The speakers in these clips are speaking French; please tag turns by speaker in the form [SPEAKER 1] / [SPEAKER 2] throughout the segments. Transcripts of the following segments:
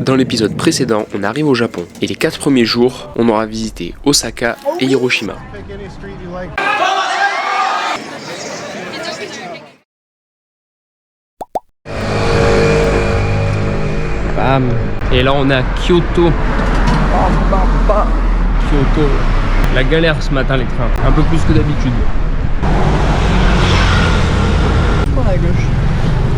[SPEAKER 1] Dans l'épisode précédent, on arrive au Japon et les 4 premiers jours, on aura visité Osaka et Hiroshima.
[SPEAKER 2] Bam. Et là on est à Kyoto. Kyoto. La galère ce matin les trains, un peu plus que d'habitude.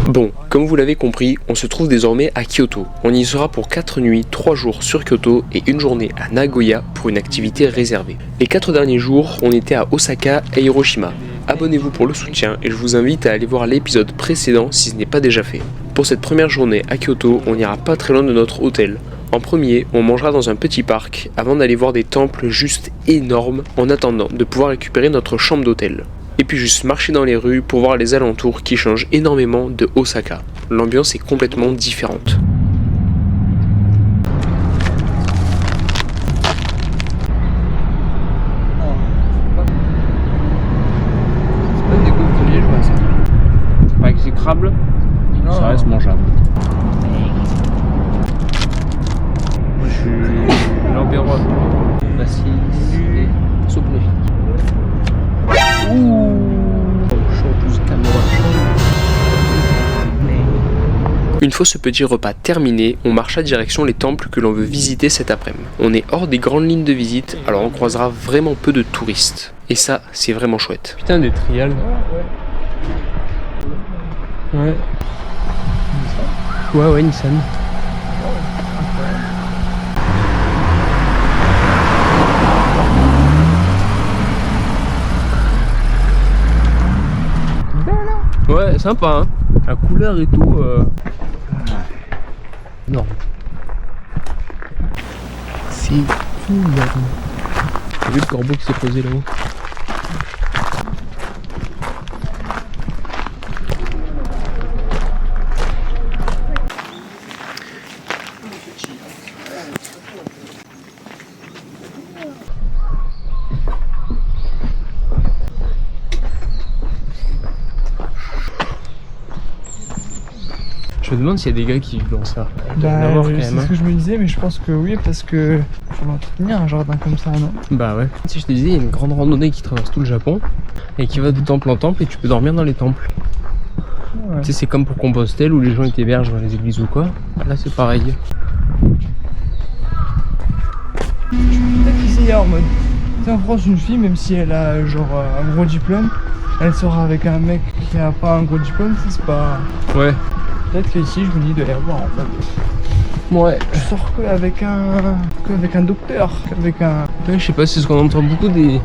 [SPEAKER 1] Bon, comme vous l'avez compris, on se trouve désormais à Kyoto. On y sera pour 4 nuits, 3 jours sur Kyoto et une journée à Nagoya pour une activité réservée. Les 4 derniers jours, on était à Osaka et Hiroshima. Abonnez-vous pour le soutien et je vous invite à aller voir l'épisode précédent si ce n'est pas déjà fait. Pour cette première journée à Kyoto, on n'ira pas très loin de notre hôtel. En premier, on mangera dans un petit parc avant d'aller voir des temples juste énormes en attendant de pouvoir récupérer notre chambre d'hôtel. Et puis juste marcher dans les rues pour voir les alentours qui changent énormément de Osaka. L'ambiance est complètement différente.
[SPEAKER 2] C'est pas des gaufres liégeois ça. C'est pas exécrable, ça reste mangeable. Moi je suis l'empéreur. Voici et soupe nourrie. Ouh, chaud plus caméra.
[SPEAKER 1] Une fois ce petit repas terminé, on marcha direction les temples que l'on veut visiter cet après-midi. On est hors des grandes lignes de visite, alors on croisera vraiment peu de touristes. Et ça, c'est vraiment chouette.
[SPEAKER 2] Putain des trials. Ouais. Ouais Nissan. Ouais, sympa hein. La couleur et tout. Non. C'est énorme. T'as vu le corbeau qui s'est posé là-haut? Je me demande s'il y a des gars qui vivent dans ça.
[SPEAKER 3] C'est ce que je me disais, mais je pense que oui, parce que faut l'entretenir un jardin comme ça, non?
[SPEAKER 2] Bah ouais. Si je te disais, il y a une grande randonnée qui traverse tout le Japon et qui va de temple en temple et tu peux dormir dans les temples.
[SPEAKER 3] Ouais.
[SPEAKER 2] Tu sais, c'est comme pour Compostelle où les gens ils hébergent dans les églises ou quoi. Là, c'est pareil.
[SPEAKER 3] Peut-être qu'essayer en mode. Tu sais, en France, une fille, même si elle a genre un gros diplôme, elle sort avec un mec qui a pas un gros diplôme, c'est pas.
[SPEAKER 2] Ouais.
[SPEAKER 3] Peut-être qu'ici, je me dis de les revoir en fait.
[SPEAKER 2] Ouais.
[SPEAKER 3] Je sors qu'avec un docteur, qu'avec un.
[SPEAKER 2] Ouais, je sais pas, c'est ce qu'on entend beaucoup des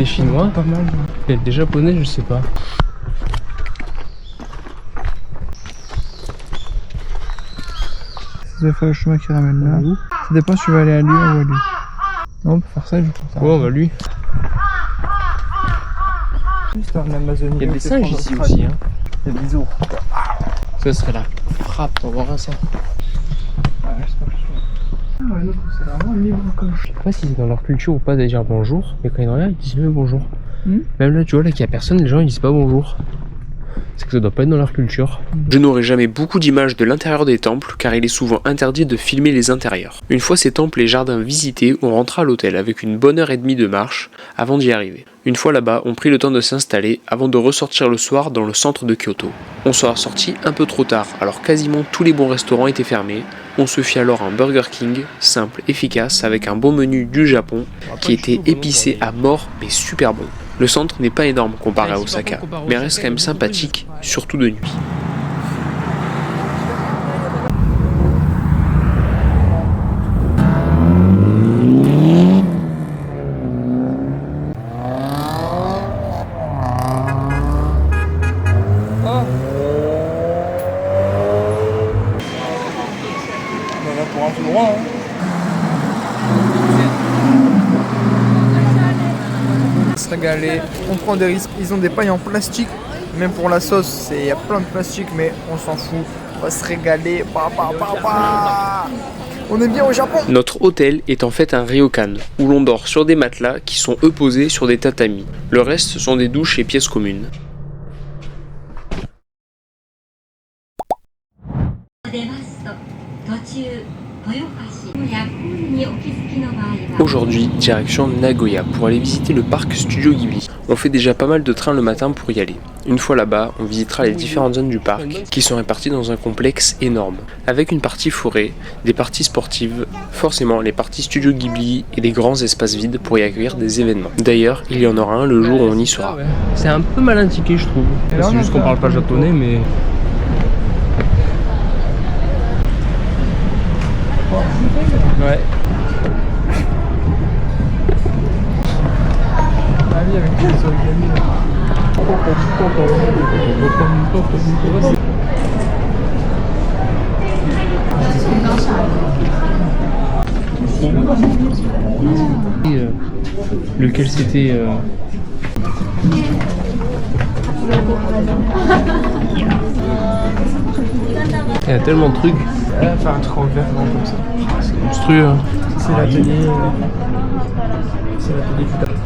[SPEAKER 2] Chinois.
[SPEAKER 3] Pas mal.
[SPEAKER 2] Et des Japonais, je sais pas.
[SPEAKER 3] C'est le chemin qui ramène là.
[SPEAKER 2] Où?
[SPEAKER 3] Ça dépend si tu vas aller à lui ou à lui. Non, on peut faire ça, je pense.
[SPEAKER 2] Ouais, on va lui.
[SPEAKER 3] Il
[SPEAKER 2] Il y a des singes ici aussi. Hein.
[SPEAKER 3] Il y a des ours.
[SPEAKER 2] Ça serait la frappe, on verra ça.
[SPEAKER 3] Ouais, c'est vraiment libre comme
[SPEAKER 2] Je sais pas si c'est dans leur culture ou pas de dire bonjour, mais quand ils regardent, ils disent même bonjour. Même là, tu vois, là qu'il y a personne, les gens ils disent pas bonjour. C'est que ça doit pas être dans leur culture.
[SPEAKER 1] Je n'aurai jamais beaucoup d'images de l'intérieur des temples car il est souvent interdit de filmer les intérieurs. Une fois ces temples et jardins visités, on rentra à l'hôtel avec une bonne heure et demie de marche avant d'y arriver. Une fois là-bas, on prit le temps de s'installer avant de ressortir le soir dans le centre de Kyoto. On sera sorti un peu trop tard, alors quasiment tous les bons restaurants étaient fermés. On se fit alors un Burger King, simple, efficace, avec un bon menu du Japon qui était épicé à mort mais super bon. Le centre n'est pas énorme comparé à Osaka, mais reste quand même sympathique, surtout de nuit.
[SPEAKER 3] Voilà pour un tout droit. Se régaler, on prend des risques, ils ont des pailles en plastique, même pour la sauce, il y a plein de plastique, mais on s'en fout, on va se régaler, on est bien au Japon.
[SPEAKER 1] Notre hôtel est en fait un ryokan, où l'on dort sur des matelas qui sont eux posés sur des tatamis. Le reste sont des douches et pièces communes. Aujourd'hui, direction Nagoya pour aller visiter le parc Studio Ghibli. On fait déjà pas mal de trains le matin pour y aller. Une fois là-bas, on visitera les différentes zones du parc qui sont réparties dans un complexe énorme, avec une partie forêt, des parties sportives, forcément les parties Studio Ghibli et des grands espaces vides pour y accueillir des événements. D'ailleurs, il y en aura un le jour où on y sera.
[SPEAKER 2] C'est un peu mal indiqué, je trouve. C'est juste qu'on parle pas japonais, mais... Ouais.
[SPEAKER 3] Avec les origami.
[SPEAKER 2] Lequel c'était Il y a tellement de trucs.
[SPEAKER 3] Faire un truc en vert comme ça.
[SPEAKER 2] C'est monstrueux. Hein.
[SPEAKER 3] C'est l'atelier. C'est l'atelier tout à l'heure.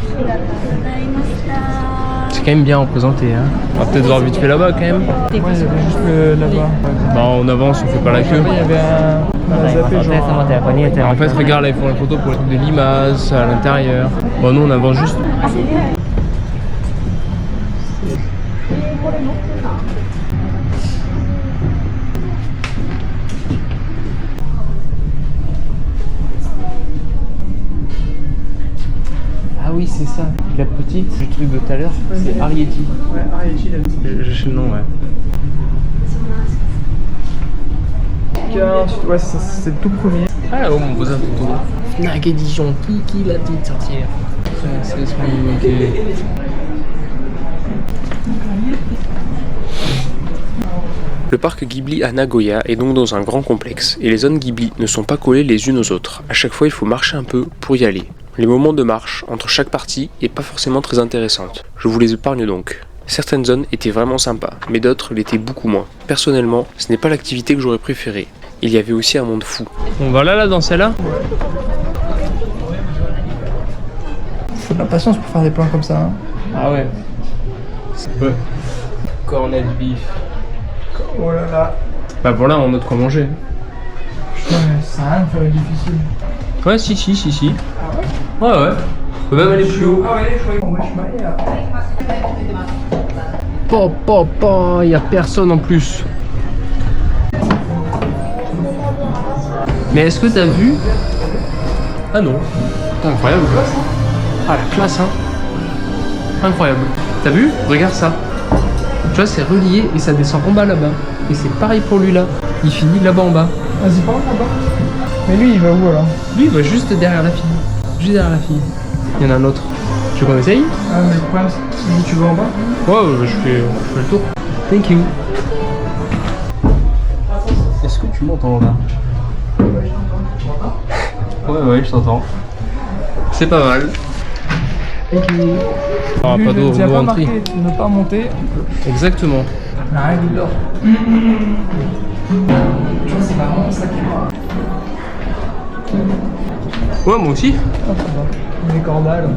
[SPEAKER 2] C'est quand même bien représenté. Hein. On va peut-être voir vite fait là-bas quand même.
[SPEAKER 3] Moi, il y avait juste là-bas.
[SPEAKER 2] Bah, on avance, on fait pas la queue.
[SPEAKER 3] Il y avait un zappé genre.
[SPEAKER 2] En fait, regarde là, ils font la photo pour les trucs de limaces à l'intérieur. Bon, nous on avance juste. Ah oui, c'est ça. La petite du truc de tout à l'heure, c'est Arrietty.
[SPEAKER 3] Ouais, Arrietty,
[SPEAKER 2] J'ai le nom, ouais.
[SPEAKER 3] Ouais, c'est le tout premier.
[SPEAKER 2] Ah oh, mon beau-père photo. Fnac édition, Kiki la petite sorcière. C'est ce qu'on est.
[SPEAKER 1] Le parc Ghibli à Nagoya est donc dans un grand complexe, et les zones Ghibli ne sont pas collées les unes aux autres. À chaque fois, il faut marcher un peu pour y aller. Les moments de marche entre chaque partie n'est pas forcément très intéressante. Je vous les épargne donc. Certaines zones étaient vraiment sympas, mais d'autres l'étaient beaucoup moins. Personnellement, ce n'est pas l'activité que j'aurais préférée. Il y avait aussi un monde fou.
[SPEAKER 2] On va là dans celle-là.
[SPEAKER 3] Faut de la patience pour faire des plans comme ça. Hein.
[SPEAKER 2] Ah ouais. Ouais. Cornet de beef.
[SPEAKER 3] Oh là là.
[SPEAKER 2] Bah voilà, on a de quoi manger.
[SPEAKER 3] Ouais, ça sert à rien de faire difficile.
[SPEAKER 2] Ouais, si. Ah ouais. Ouais. On peut même aller plus haut.
[SPEAKER 3] Ah ouais, je croyais qu'on va chemin là.
[SPEAKER 2] Il y a personne en plus. Mais est-ce que t'as vu? Ah non. Putain, incroyable. Ah la classe hein. Incroyable. T'as vu? Regarde ça. Tu vois, c'est relié et ça descend en bas là-bas. Et c'est pareil pour lui là. Il finit là-bas en bas.
[SPEAKER 3] Vas-y, par là-bas. Mais lui, il va où alors?
[SPEAKER 2] Lui, il va juste derrière la fille. Juste derrière la fille. Il y en a un autre. Tu veux qu'on essaye?
[SPEAKER 3] Ah, mais le problème, c'est que tu vas en bas?
[SPEAKER 2] Ouais, je fais le tour. Thank you. Est-ce que tu m'entends là? Ouais, je t'entends. C'est pas mal.
[SPEAKER 3] Thank you.
[SPEAKER 2] Ah, pas d'eau,
[SPEAKER 3] pas
[SPEAKER 2] entrée.
[SPEAKER 3] marqué, ne pas monter.
[SPEAKER 2] Exactement.
[SPEAKER 3] Ah, il dort. Tu vois, c'est marrant, ça qui est.
[SPEAKER 2] Ouais, moi aussi.
[SPEAKER 3] Ah, ça va. Des cordales.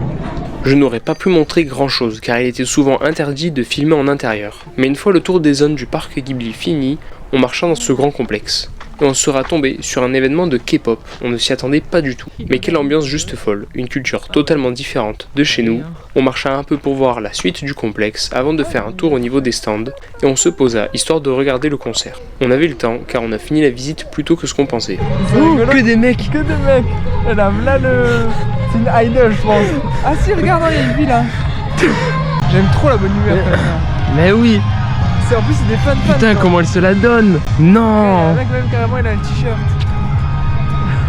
[SPEAKER 1] Je n'aurais pas pu montrer grand chose car il était souvent interdit de filmer en intérieur. Mais une fois le tour des zones du parc Ghibli fini, on marcha dans ce grand complexe. Et on sera tombé sur un événement de K-pop, on ne s'y attendait pas du tout. Mais quelle ambiance juste folle, une culture totalement différente de chez nous. On marcha un peu pour voir la suite du complexe avant de faire un tour au niveau des stands et on se posa histoire de regarder le concert. On avait le temps car on a fini la visite plus tôt que ce qu'on pensait.
[SPEAKER 3] Oh, que des mecs. Que des mecs. Et là le... C'est une idol, je pense. Ah si, regarde, il y a une vie là. J'aime trop la bonne humeur.
[SPEAKER 2] Mais oui.
[SPEAKER 3] En plus, c'est des fans.
[SPEAKER 2] Putain, comment elle se la donne. Non.
[SPEAKER 3] Le mec, même carrément, il a le t-shirt.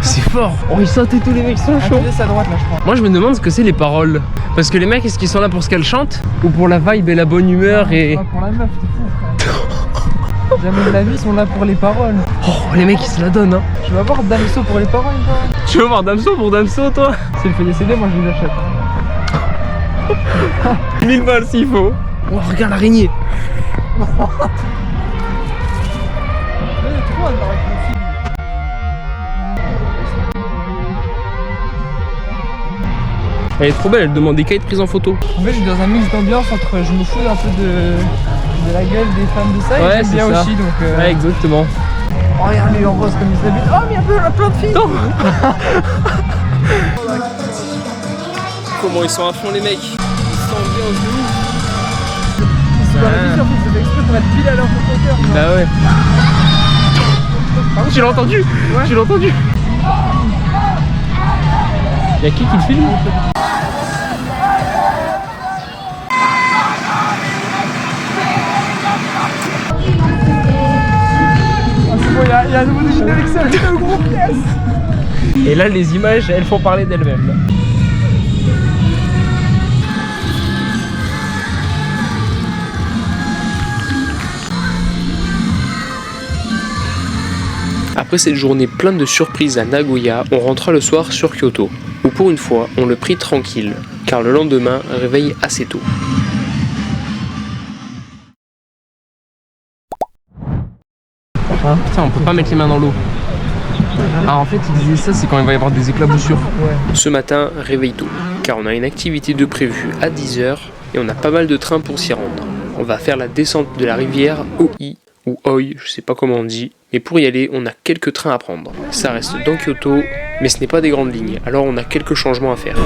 [SPEAKER 2] C'est fort. Oh, ils sautent et tous les mecs sont chauds.
[SPEAKER 3] À droite là, je crois.
[SPEAKER 2] Moi, je me demande ce que c'est les paroles. Parce que les mecs, est-ce qu'ils sont là pour ce qu'elle chante? Ou pour la vibe et la bonne humeur et...
[SPEAKER 3] Pas pour la meuf, t'es fou, frère. Jamais de la vie, ils sont là pour les paroles.
[SPEAKER 2] Oh, les mecs, ils se la donnent, hein.
[SPEAKER 3] Je vais voir Damso pour les paroles, quoi.
[SPEAKER 2] Tu veux voir Damso pour Damso, toi?
[SPEAKER 3] S'il fait des CD, moi je les achète.
[SPEAKER 2] 1000 balles s'il faut. Oh, regarde l'araignée. Elle est trop belle, elle demande des cahiers de prise en photo.
[SPEAKER 3] En fait, je suis dans un mix d'ambiance entre je me fous un peu de la gueule des fans de ça et
[SPEAKER 2] Ouais,
[SPEAKER 3] j'aime bien
[SPEAKER 2] ça.
[SPEAKER 3] aussi donc.
[SPEAKER 2] Ouais, exactement.
[SPEAKER 3] Oh regarde les roses comme ils s'habitent. Oh mais il y a plein de filles.
[SPEAKER 1] Comment ils sont à fond les mecs. Ils s'ambiancent de ouf.
[SPEAKER 3] Ils sont dans la vision, ils ont fait exprès pour être pile à leur hauteur.
[SPEAKER 2] Bah ouais. Tu l'as entendu?
[SPEAKER 3] Ouais.
[SPEAKER 2] Tu l'as entendu? Y'a qui te filme?
[SPEAKER 3] C'est bon, il y a un nouveau générique, c'est un gros pièce.
[SPEAKER 2] Et là les images elles font parler d'elles-mêmes.
[SPEAKER 1] Après cette journée pleine de surprises à Nagoya, on rentra le soir sur Kyoto, où pour une fois on le prit tranquille, car le lendemain réveille assez tôt.
[SPEAKER 2] Putain, on peut pas mettre les mains dans l'eau. Ah en fait il disait ça, c'est quand il va y avoir des éclaboussures.
[SPEAKER 1] Ce matin, réveille tôt, car on a une activité de prévue à 10h et on a pas mal de trains pour s'y rendre. On va faire la descente de la rivière Oi, ou Oi, je sais pas comment on dit, mais pour y aller, on a quelques trains à prendre. Ça reste dans Kyoto, mais ce n'est pas des grandes lignes, alors on a quelques changements à faire.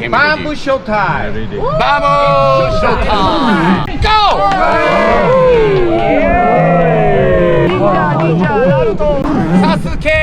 [SPEAKER 4] Bamboo Showtime! Bamboo Showtime! Go! Sasuke!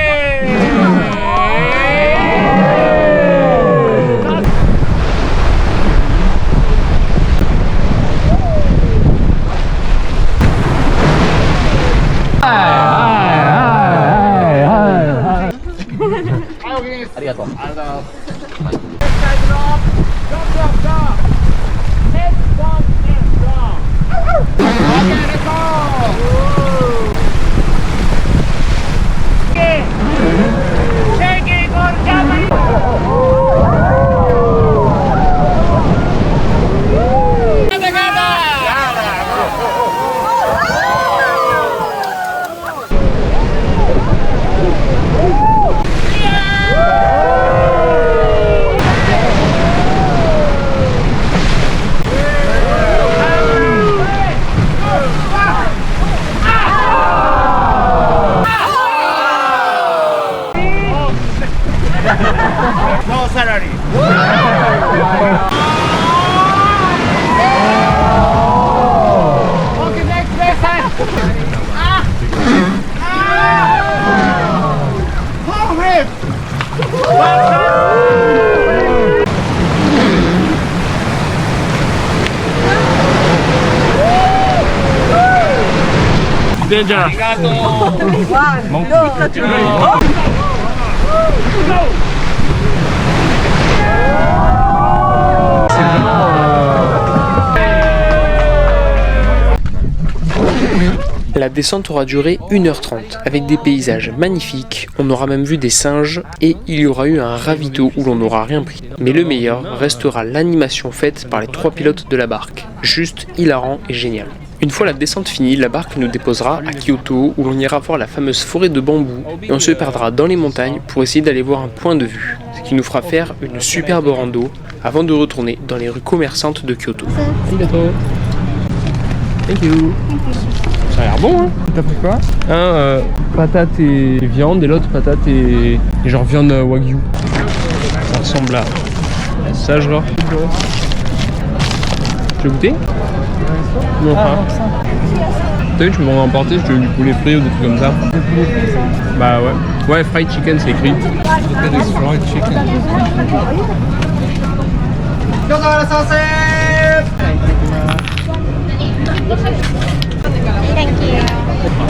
[SPEAKER 4] No salary. Okay, next person. Hold him.
[SPEAKER 2] Danger.
[SPEAKER 1] La descente aura duré 1h30 avec des paysages magnifiques, on aura même vu des singes et il y aura eu un ravito où l'on n'aura rien pris. Mais le meilleur restera l'animation faite par les 3 pilotes de la barque, juste hilarant et génial. Une fois la descente finie, la barque nous déposera à Kyoto où l'on ira voir la fameuse forêt de bambou et on se perdra dans les montagnes pour essayer d'aller voir un point de vue, ce qui nous fera faire une superbe rando avant de retourner dans les rues commerçantes de Kyoto.
[SPEAKER 2] Thank you. Ça a l'air bon hein.
[SPEAKER 3] T'as pris quoi?
[SPEAKER 2] Un patate et viande et l'autre patate et genre viande wagyu. Ça ressemble à ça genre. Tu veux goûter? Non pas. T'as vu, je m'en ai emporté, je te veux du poulet frit ou des trucs comme ça.
[SPEAKER 3] Des poulets frits, ça.
[SPEAKER 2] Bah ouais. Ouais, fried chicken, c'est écrit.
[SPEAKER 3] Fried chicken.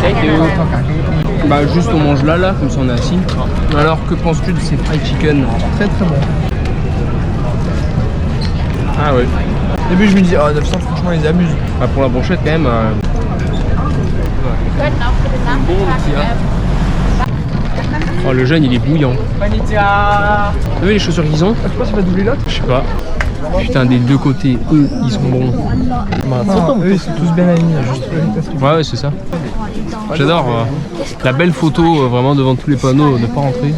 [SPEAKER 2] Thank you. Bah juste on mange là, comme ça on est assis. Alors que penses-tu de ces fried chicken?
[SPEAKER 3] Très très bon.
[SPEAKER 2] Ah ouais.
[SPEAKER 3] Au début je me dis, oh 900 franchement ils abusent.
[SPEAKER 2] Bah pour la brochette quand même. Oh le jeune il est bouillant.
[SPEAKER 3] Konnichiwa.
[SPEAKER 2] T'as vu les chaussures qu'ils ont?
[SPEAKER 3] Je sais pas si va doubler l'autre.
[SPEAKER 2] Je sais pas. Putain des deux côtés, eux ils sont bons.
[SPEAKER 3] Eux ils sont tous bien alignés, juste
[SPEAKER 2] Ouais c'est ça. J'adore la belle photo vraiment devant tous les panneaux, ne pas rentrer.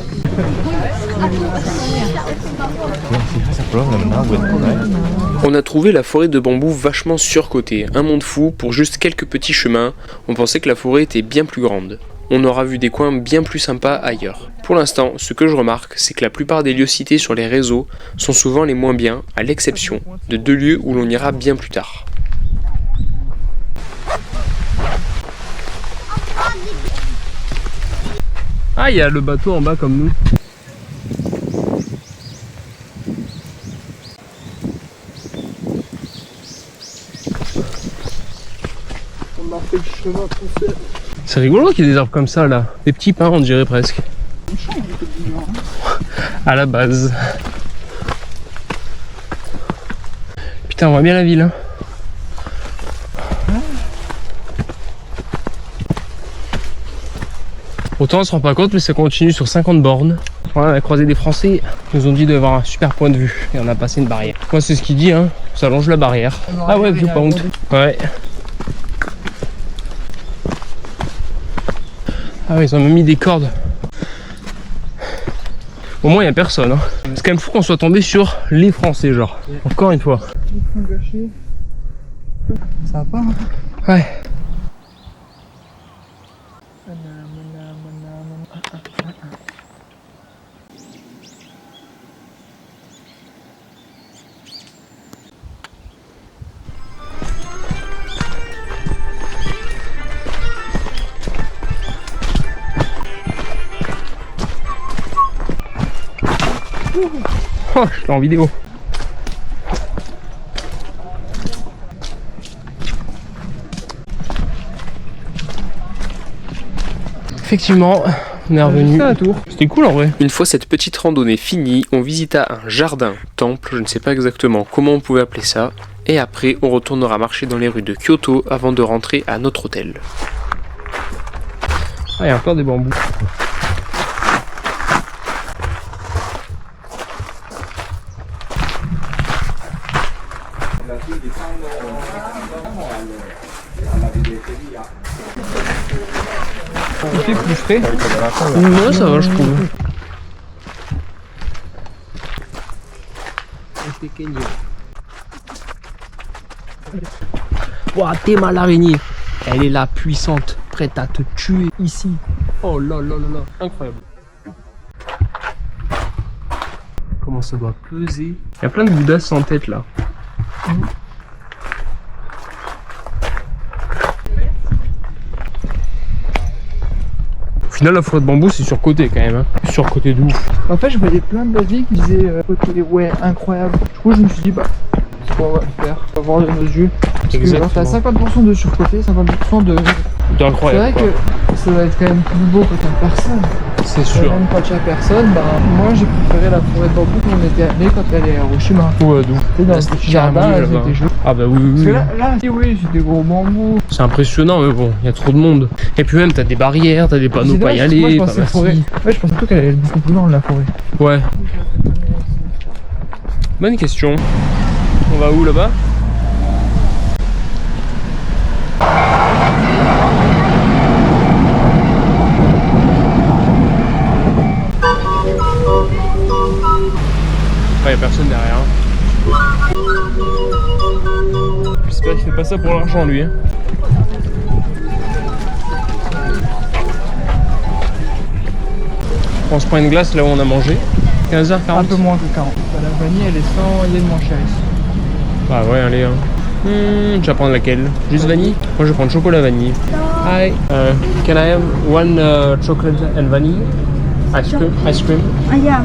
[SPEAKER 1] On a trouvé la forêt de bambou vachement surcotée, un monde fou pour juste quelques petits chemins. On pensait que la forêt était bien plus grande. On aura vu des coins bien plus sympas ailleurs. Pour l'instant, ce que je remarque, c'est que la plupart des lieux cités sur les réseaux sont souvent les moins bien, à l'exception de 2 lieux où l'on ira bien plus tard.
[SPEAKER 2] Ah il y a le bateau en bas comme nous.
[SPEAKER 3] On a fait le chemin tout seul.
[SPEAKER 2] C'est rigolo qu'il y ait des arbres comme ça là. Des petits pins on dirait presque. À la base. Putain on voit bien la ville hein. Autant on se rend pas compte mais ça continue sur 50 bornes. Voilà, on a croisé des Français, ils nous ont dit d'avoir un super point de vue et on a passé une barrière. Moi c'est ce qu'il dit hein, ça longe la barrière. Ah ouais Viewpoint. Ouais. Ah ouais ils ont même mis des cordes. Au moins il n'y a personne hein. C'est quand même fou qu'on soit tombé sur les Français genre. Encore une fois.
[SPEAKER 3] Ils sont gâchés. Ça va pas hein.
[SPEAKER 2] Ouais. Oh, je suis en vidéo. Effectivement, on est revenu. C'était cool en vrai.
[SPEAKER 1] Une fois cette petite randonnée finie, on visita un jardin, temple, je ne sais pas exactement comment on pouvait appeler ça, et après on retournera marcher dans les rues de Kyoto avant de rentrer à notre hôtel.
[SPEAKER 2] Ah, il y a encore des bambous. Il fait plus frais. Ouais, ça va, je trouve. Ouah, t'es mal araignée. Elle est là, puissante, prête à te tuer ici. Oh là là là là, incroyable. Comment ça doit peser. Il y a plein de bouddhas sans tête là. Au final, la forêt de bambou, c'est surcoté quand même. Hein. Surcoté de ouf.
[SPEAKER 3] En fait, je voyais plein d'avis qui disaient ouais, incroyable. Du coup, je me suis dit, bah, c'est quoi on va le faire. On va voir de nos yeux. Parce que genre, t'as 50% de surcoté, 50% de.
[SPEAKER 2] Incroyable.
[SPEAKER 3] C'est vrai que ça va être quand même plus beau quand t'as personne.
[SPEAKER 2] C'est sûr.
[SPEAKER 3] Même quand t'as personne, bah, moi j'ai préféré la forêt de bambou quand on était allé quand elle est à Hiroshima.
[SPEAKER 2] Ouais, d'où.
[SPEAKER 3] Tu sais, dans le petit jardin, là, c'était joli.
[SPEAKER 2] Ah bah oui,
[SPEAKER 3] Parce
[SPEAKER 2] oui,
[SPEAKER 3] que
[SPEAKER 2] oui.
[SPEAKER 3] là, oui, c'est des gros bambous.
[SPEAKER 2] C'est impressionnant, mais bon, il y a trop de monde. Et puis même, t'as des barrières, t'as des panneaux pas y aller.
[SPEAKER 3] Moi, je
[SPEAKER 2] pas
[SPEAKER 3] pensais la forêt.
[SPEAKER 2] merci.
[SPEAKER 3] Ouais, je pensais plutôt qu'elle allait être beaucoup plus grande la forêt.
[SPEAKER 2] Ouais. Bonne question. On va où là-bas? Ouais, y a personne derrière. J'espère qu'il fait pas ça pour l'argent lui. Hein. On se prend une glace là où on a mangé. 15h40.
[SPEAKER 3] Un peu moins que 40. La vanille, elle est 100 yens moins chère ici.
[SPEAKER 2] Bah ouais, allez. Hein. Je vais prendre laquelle? Juste vanille? Moi je vais prendre chocolat vanille. Hi. Can I have one chocolate and vanille? Ice cream?
[SPEAKER 5] Yeah.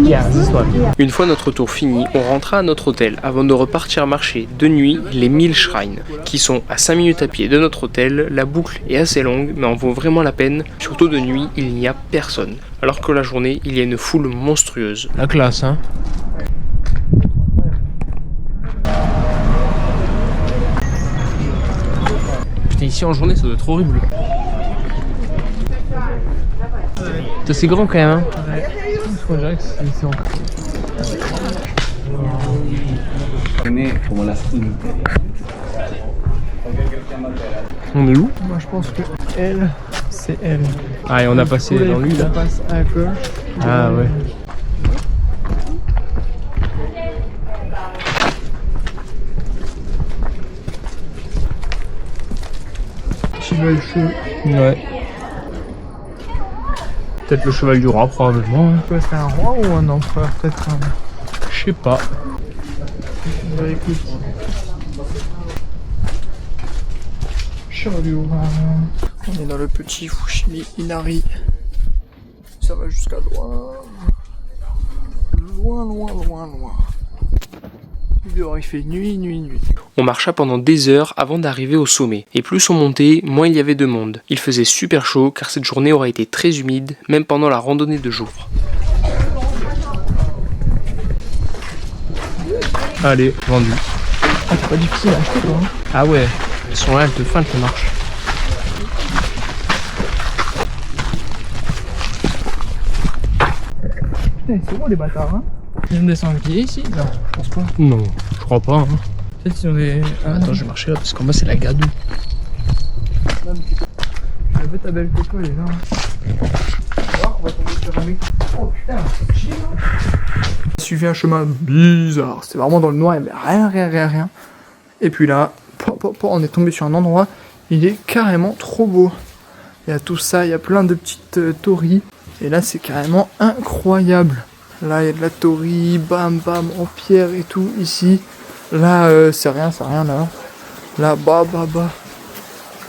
[SPEAKER 2] Yeah, this one.
[SPEAKER 1] Une fois notre tour fini, on rentra à notre hôtel avant de repartir marcher de nuit les 1000 shrines, qui sont à 5 minutes à pied de notre hôtel. La boucle est assez longue, mais en vaut vraiment la peine. Surtout de nuit, il n'y a personne, alors que la journée, il y a une foule monstrueuse.
[SPEAKER 2] La classe, hein. Putain, ici en journée, ça doit être horrible. Putain, c'est grand quand même, hein. On est où?
[SPEAKER 3] Moi je pense que elle, c'est elle.
[SPEAKER 2] Ah, et on a passé dans lui là.
[SPEAKER 3] On passe à gauche.
[SPEAKER 2] Ah ouais.
[SPEAKER 3] Cheval chaud.
[SPEAKER 2] Ouais. Peut-être le cheval du roi, probablement. Hein.
[SPEAKER 3] Quoi, c'est un roi ou un empereur? Peut-être un.
[SPEAKER 2] Je sais pas.
[SPEAKER 3] Bah écoute. Cheval du roi. On est dans le petit Fushimi Inari. Ça va jusqu'à loin. Loin, loin, loin, loin. Dehors il fait nuit, nuit, nuit.
[SPEAKER 1] On marcha pendant des heures avant d'arriver au sommet, et plus on montait, moins il y avait de monde. Il faisait super chaud car cette journée aurait été très humide, même pendant la randonnée de jour.
[SPEAKER 2] Allez, vendu.
[SPEAKER 3] Ah, c'est pas difficile à acheter toi. Hein.
[SPEAKER 2] Ah ouais, elles sont là, elles te feintent, ça marche.
[SPEAKER 3] Putain, c'est bon les bâtards, hein. Ils ont des sangliers ici? Non, je pense pas.
[SPEAKER 2] Non, je crois pas. Hein.
[SPEAKER 3] Peut-être qu'ils ont des. Ah,
[SPEAKER 2] Attends, je vais marcher là parce qu'en bas c'est la gadoue.
[SPEAKER 3] La bête à belle coco, elle est là. Alors, on va tomber sur un mec. Oh putain, chill. J'ai suivi un chemin bizarre. C'était vraiment dans le noir, il n'y avait rien. Et puis là, on est tombé sur un endroit, il est carrément trop beau. Il y a tout ça, il y a plein de petites tories. Et là, c'est carrément incroyable. Là, il y a de la torii, bam, bam, en pierre et tout, ici. Là, c'est rien là. Là, bah.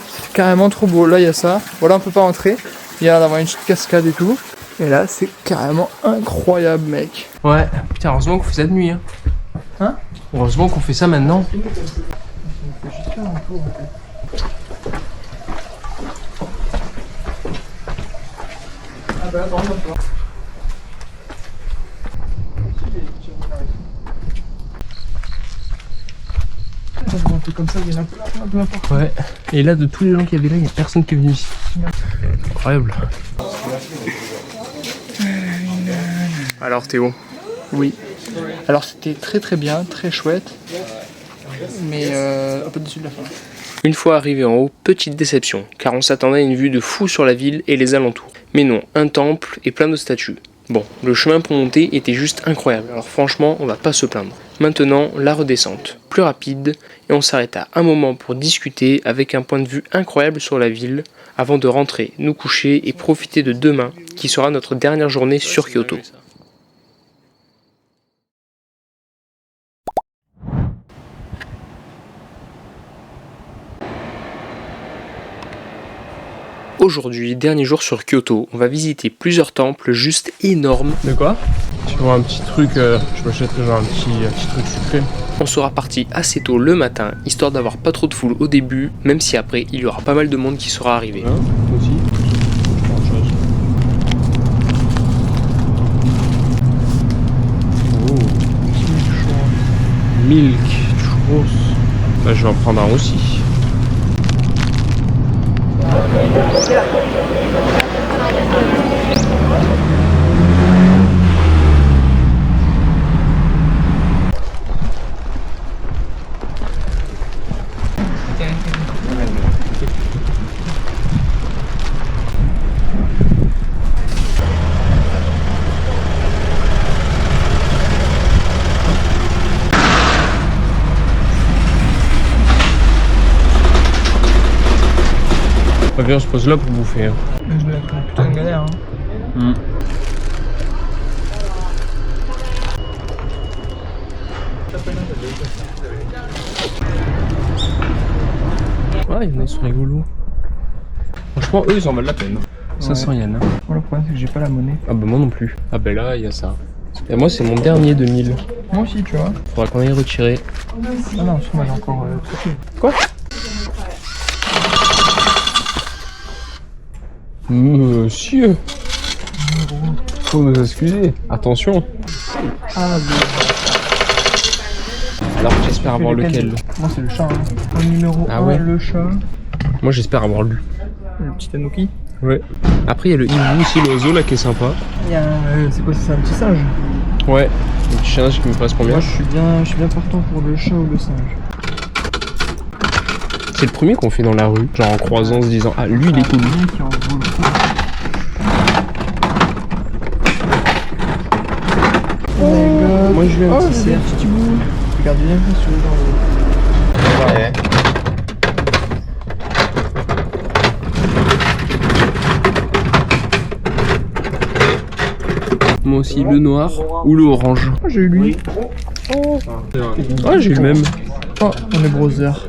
[SPEAKER 3] C'est carrément trop beau. Là, il y a ça. Voilà, on peut pas entrer. Il y a d'avoir une petite cascade et tout. Et là, c'est carrément incroyable, mec.
[SPEAKER 2] Ouais, putain, heureusement qu'on fait ça de nuit.
[SPEAKER 3] Hein?
[SPEAKER 2] Heureusement qu'on fait ça maintenant.
[SPEAKER 3] Ah bah attends, un peu comme ça, il y en a plein partout.
[SPEAKER 2] Ouais. Et là, de tous les gens qui avaient là, il n'y a personne qui est venu ici. Incroyable.
[SPEAKER 1] Alors Théo?
[SPEAKER 3] Oui. Alors c'était très bien, très chouette. Mais un peu déçu de la fin.
[SPEAKER 1] Une fois arrivé en haut, petite déception, car on s'attendait à une vue de fou sur la ville et les alentours. Mais non, un temple et plein de statues. Bon, le chemin pour monter était juste incroyable, alors franchement, on va pas se plaindre. Maintenant, la redescente, plus rapide, et on s'arrêta un moment pour discuter avec un point de vue incroyable sur la ville, avant de rentrer, nous coucher et profiter de demain, qui sera notre dernière journée sur Kyoto. Aujourd'hui, dernier jour sur Kyoto, on va visiter plusieurs temples juste énormes.
[SPEAKER 2] De quoi? Tu vois un petit truc, je m'achèterai genre un petit truc sucré.
[SPEAKER 1] On sera parti assez tôt le matin, histoire d'avoir pas trop de foule au début, même si après il y aura pas mal de monde qui sera arrivé.
[SPEAKER 2] Hein, toi aussi. Autre chose. Oh. Milk churros. Bah, je vais en prendre un aussi. Viens, on se pose là pour bouffer. Hein.
[SPEAKER 3] Mais je vais être putain de galère. Hein.
[SPEAKER 2] Ouais, il y en a, ils sont rigolos. Franchement, eux, ils en valent la peine. 500 yens. Hein.
[SPEAKER 3] Bon, le problème, c'est que j'ai pas la monnaie.
[SPEAKER 2] Ah bah moi non plus. Ah bah là, il y a ça. Et moi, c'est mon dernier 2000.
[SPEAKER 3] Moi aussi, tu vois.
[SPEAKER 2] Faudra qu'on aille retirer.
[SPEAKER 3] Ah non, moi j'ai encore truqué.
[SPEAKER 2] Quoi? Monsieur. Faut nous excuser. Attention.
[SPEAKER 3] Ah,
[SPEAKER 2] Alors j'espère avoir lequel.
[SPEAKER 3] Moi, c'est le chat. Hein. Le numéro
[SPEAKER 2] Ah
[SPEAKER 3] 1,
[SPEAKER 2] ouais.
[SPEAKER 3] le chat.
[SPEAKER 2] Moi j'espère avoir lu.
[SPEAKER 3] Le petit Tanuki.
[SPEAKER 2] Ouais. Après il y a le hibou aussi, l'oiseau là qui est sympa.
[SPEAKER 3] Il y a c'est quoi, c'est un petit singe?
[SPEAKER 2] Ouais. Le petit singe qui me passe combien?
[SPEAKER 3] Moi, je suis bien partant pour le chat ou le singe.
[SPEAKER 2] C'est le premier qu'on fait dans la rue, genre en croisant, en se disant ah lui il est cool.
[SPEAKER 3] Qui en vaut le coup. Oh my god.
[SPEAKER 2] Moi je vais un petit
[SPEAKER 3] c'est
[SPEAKER 2] cerf.
[SPEAKER 3] un petit bout. Regarde bien celui dans le.
[SPEAKER 4] Ouais.
[SPEAKER 2] Moi aussi le noir ou le orange.
[SPEAKER 3] Oh, j'ai eu lui.
[SPEAKER 2] Ah j'ai eu le même.
[SPEAKER 3] Oh, on est brother.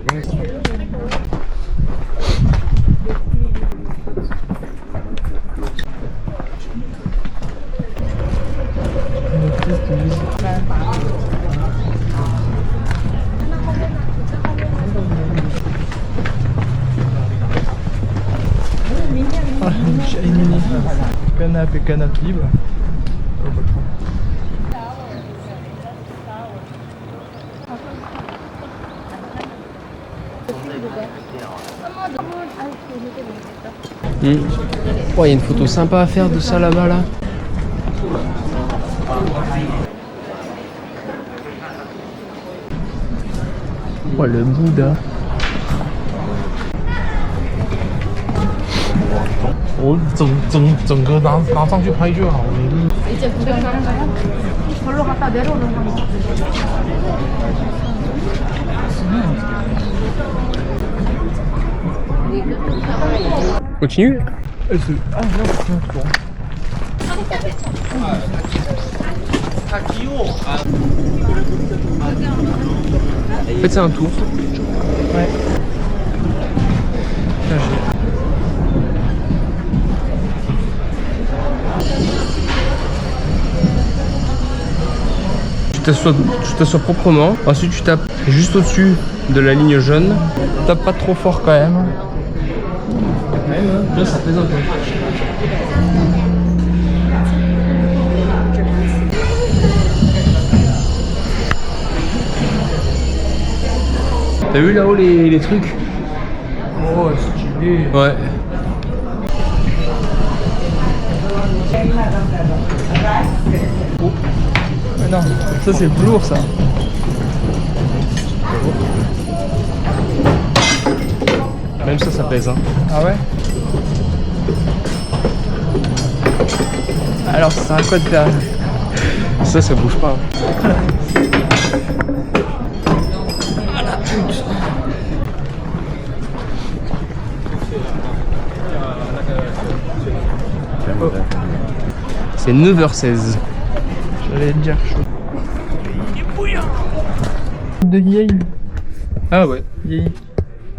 [SPEAKER 3] Ah, shiny. Canapé, canapé libre.
[SPEAKER 2] Oh, il y a une photo sympa à faire de ça là-bas là. Oh le Bouddha.
[SPEAKER 4] 我整个拿上去拍就好了。
[SPEAKER 5] 이제 구경하는 거야? 절로 갔다 내려오는 거야.
[SPEAKER 2] Continue.
[SPEAKER 3] Ah non, c'est bon.
[SPEAKER 2] Faites ça un tour.
[SPEAKER 3] Ouais. Là,
[SPEAKER 2] Tu t'assois proprement. Ensuite tu tapes juste au-dessus de la ligne jaune.
[SPEAKER 3] tape pas trop fort quand même.
[SPEAKER 2] Là ça pèse un peu. T'as vu là-haut les trucs?
[SPEAKER 3] Oh, stylé.
[SPEAKER 2] Ouais.
[SPEAKER 3] Mais non, ça c'est plus lourd ça.
[SPEAKER 2] Même ça pèse hein.
[SPEAKER 3] Ah ouais? Alors ça sert à quoi de faire?
[SPEAKER 2] Ça bouge pas. C'est 9h16.
[SPEAKER 3] J'allais te dire chaud. De Yei.
[SPEAKER 2] Ah ouais.
[SPEAKER 3] Yei.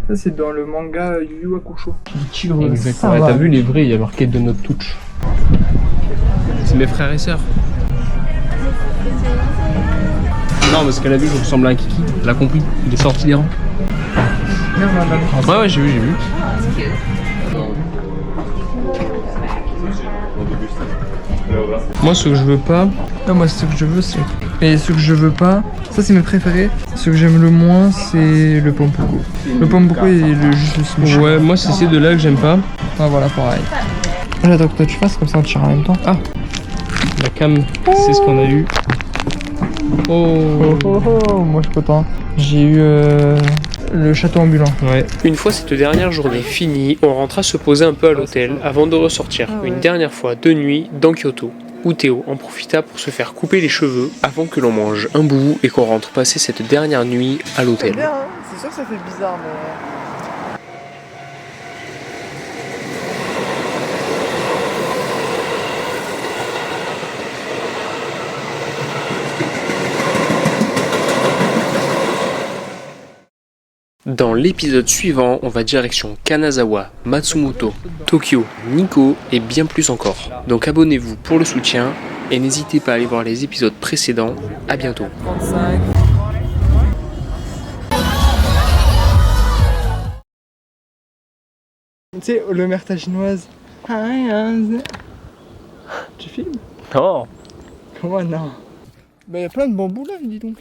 [SPEAKER 3] Ça c'est dans le manga Yu Yu Hakusho.
[SPEAKER 2] Exactement. Ouais, t'as vu les vrais, il y a marqué de notre touch. C'est mes frères et sœurs. Non, parce qu'elle a vu que je ressemble à un kiki. Elle a compris. Il est sorti des rangs.
[SPEAKER 3] Merde, madame.
[SPEAKER 2] Ouais, j'ai vu. Moi, ce que je veux pas.
[SPEAKER 3] Non, moi ce que je veux c'est. Et ce que je veux pas, ça c'est mes préférés. Ce que j'aime le moins c'est le Pompoko. Le Pompoko et le juste le smoke.
[SPEAKER 2] Ouais, moi, c'est ces deux-là que j'aime pas.
[SPEAKER 3] Ah voilà, pareil. J'attends que toi tu fasses comme ça on tire en même temps.
[SPEAKER 2] Ah, la cam, c'est ce qu'on a eu.
[SPEAKER 3] Oh, oh, oh, moi je suis content. J'ai eu le château ambulant.
[SPEAKER 2] Ouais.
[SPEAKER 1] Une fois cette dernière journée finie, on rentra se poser un peu à l'hôtel avant de ressortir une dernière fois de nuit dans Kyoto, où Théo en profita pour se faire couper les cheveux avant que l'on mange un bout et qu'on rentre passer cette dernière nuit à l'hôtel.
[SPEAKER 3] C'est sûr que ça fait bizarre mais...
[SPEAKER 1] Dans l'épisode suivant, on va direction Kanazawa, Matsumoto, Tokyo, Nikko et bien plus encore. Donc abonnez-vous pour le soutien et n'hésitez pas à aller voir les épisodes précédents. À bientôt.
[SPEAKER 3] 35. Tu sais, l'omerta chinoise. Tu filmes?
[SPEAKER 2] Non.
[SPEAKER 3] Comment non? Bah, y a plein de bambous là, dis donc.